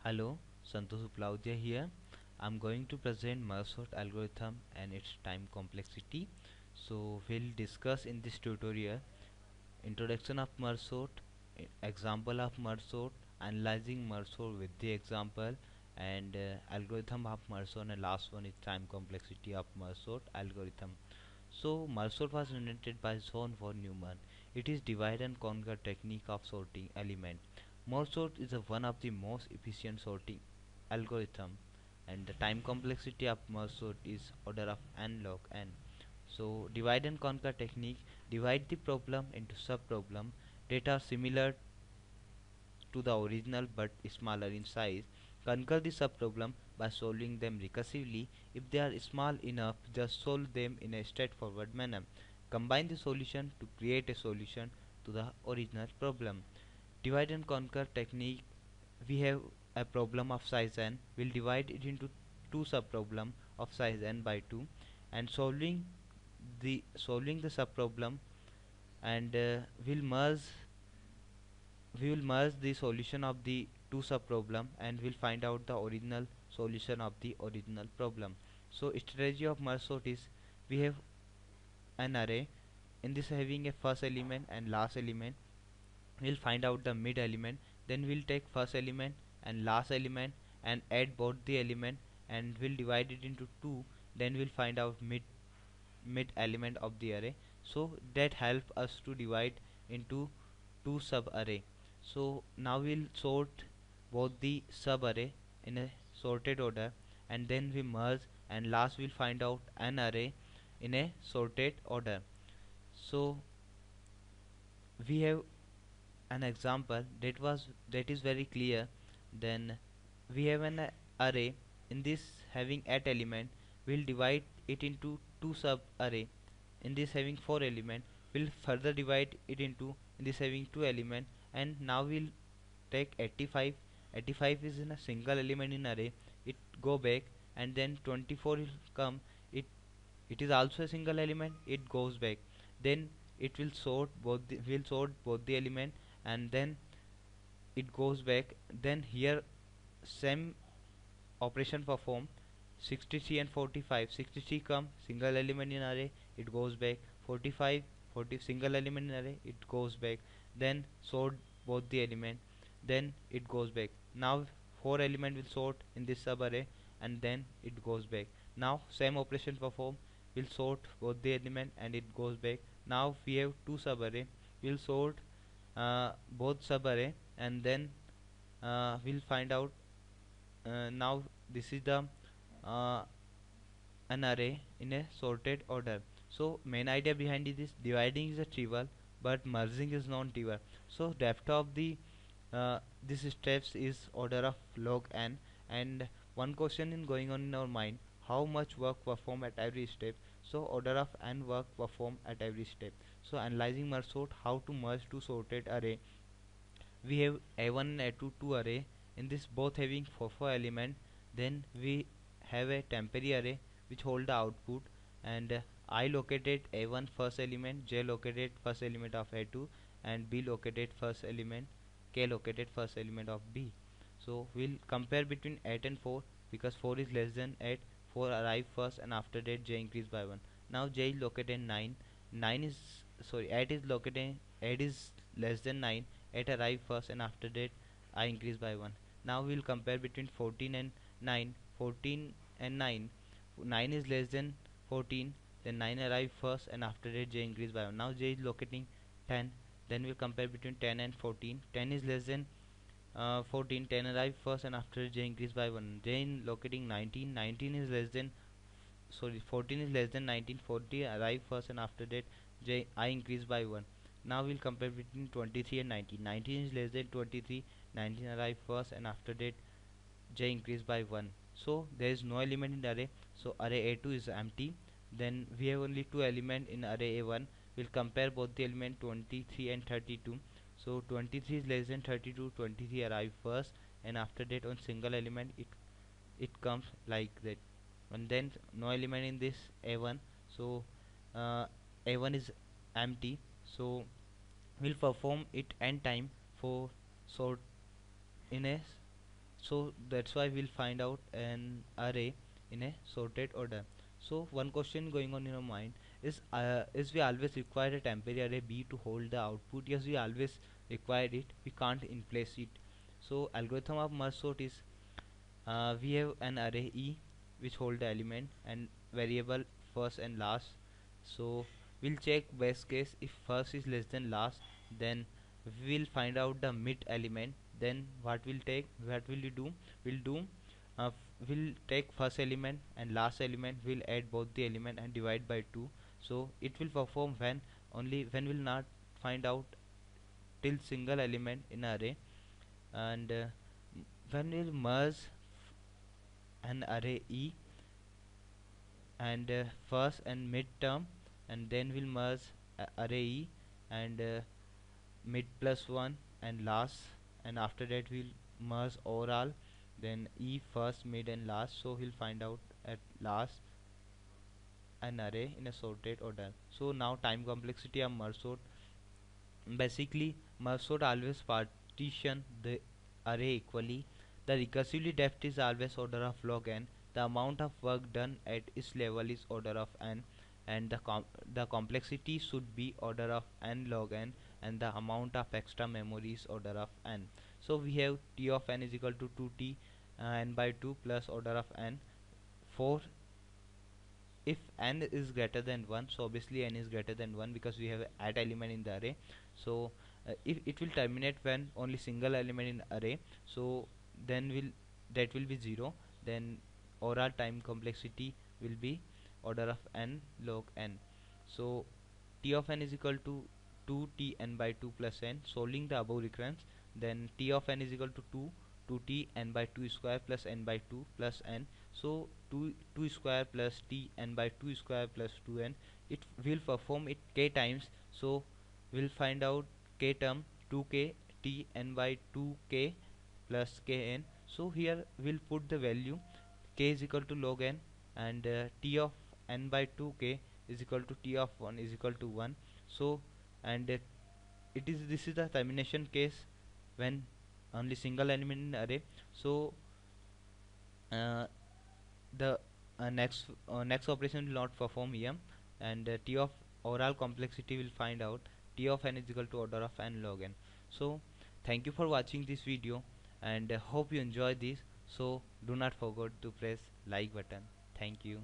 Hello, Santosh Uplaudia here. I'm going to present merge sort algorithm and its time complexity. So we'll discuss in this tutorial introduction of merge sort, example of merge sort, analyzing merge sort with the example, and algorithm of merge sort, and last one is time complexity of merge sort algorithm. So merge sort was invented by John von Neumann. It is divide and conquer technique of sorting element. Merge sort is one of the most efficient sorting algorithm, and the time complexity of merge sort is order of n log n. So divide and conquer technique divide the problem into sub-problem that are similar to the original but smaller in size. Conquer the sub-problem by solving them recursively. If they are small enough, just solve them in a straightforward manner. Combine the solution to create a solution to the original problem. Divide and conquer technique. We have a problem of size n. We'll divide it into two sub-problem of size n by 2, and solving the sub-problem, and we will merge the solution of the two sub-problem, and we'll find out the original solution of the original problem. So strategy of merge sort is, we have an array, in this having a first element and last element. We'll find out the mid element, then we'll take first element and last element and add both the element, and we'll divide it into two, then we'll find out mid element of the array. So that help us to divide into two sub array. So now we'll sort both the sub array in a sorted order, and then we merge, and last we'll find out an array in a sorted order. So we have an example that is very clear. Then we have an array, in this having 8 element, we'll divide it into two sub array. In this having 4 element, we'll further divide it into, in this having 2 element, and now we'll take 85. 85 is in a single element in array, it go back, and then 24 will come, it it is also a single element, it goes back. Then it will sort both the element, and then it goes back. Then here same operation perform, 63 and 45. 63 come single element in array, it goes back. 45 40 single element in array, it goes back. Then sort both the element, then it goes back. Now 4 element will sort in this sub array, and then it goes back. Now same operation perform, will sort both the element and it goes back. Now we have two sub array, will sort both sub array, and then we'll find out. Now this is the uh, an array in a sorted order. So main idea behind it is dividing is a trivial, but merging is non-trivial. So depth of the this steps is order of log n, and one question is going on in our mind: how much work perform at every step? So order of n work perform at every step. So analyzing merge sort, how to merge two sorted array. We have a1 and a2 two array, in this both having 4 element. Then we have a temporary array which hold the output, and I located a1 first element, j located first element of a2, and b located first element, k located first element of b. So we'll compare between 8 and 4, because 4 is less than 8, 4 arrive first, and after that j increase by 1. Now j is located 9, 9 is, sorry, 8 is located, 8 is less than 9, 8 arrive first, and after that I increase by 1. Now we will compare between 14 and 9. 14 and 9, 9 is less than 14, then 9 arrive first, and after that j increase by 1. Now j is locating 10, then we will compare between 10 and 14. 10 is less than 14, 10 arrive first, and after j increase by 1. J in locating 19, 19 is less than, sorry, 14 is less than 19, 40 arrive first, and after that j I increase by 1. Now we'll compare between 23 and 19. 19 is less than 23, 19 arrive first, and after that j increase by 1. So there is no element in the array, so array a2 is empty. Then we have only two element in array a1. We'll compare both the element 23 and 32. So 23 is less than 32, 23 arrive first, and after that on single element it comes like that. And then no element in this a1, so uh, a1 is empty. So we'll perform it n time for sort in a So that's why we'll find out an array in a sorted order. So one question going on in your mind is we always require a temporary array B to hold the output? Yes, we always require it. We can't in place it. So algorithm of merge sort is we have an array E which hold the element and variable first and last. So we'll check best case. If first is less than last, then we'll find out the mid element. Then what will we do? we'll do we'll take first element and last element, we'll add both the element and divide by 2. So it will perform when only when we'll not find out till single element in array. And when we'll merge an array E and first and mid term, and then we'll merge array E and mid plus 1 and last, and after that we'll merge overall, then E first mid and last. So we'll find out at last an array in a sorted order. So now time complexity of merge sort. Basically merge sort always partition the array equally. The recursively depth is always order of log n. The amount of work done at each level is order of n, and the complexity should be order of n log n, and the amount of extra memory is order of n. So we have T of n is equal to 2t n by 2 plus order of n. For if n is greater than 1, so obviously n is greater than 1 because we have add element in the array. So if it will terminate when only single element in array, so then that will be 0. Then overall time complexity will be order of n log n. So T of n is equal to 2t n by 2 plus n. Solving the above recurrence, then T of n is equal to 2t n by 2 square plus n by 2 plus n. So 2 square plus t n by 2 square plus 2n, it will perform it k times. So we'll find out k term 2k t n by 2k plus kn. So here we'll put the value k is equal to log n, and t of n by 2k is equal to t of 1 is equal to 1. So and this is the termination case when only single element in array. So uh, the next operation will not perform here, and T of overall complexity will find out T of n is equal to order of n log n. So thank you for watching this video, and hope you enjoy this. So do not forget to press like button. Thank you.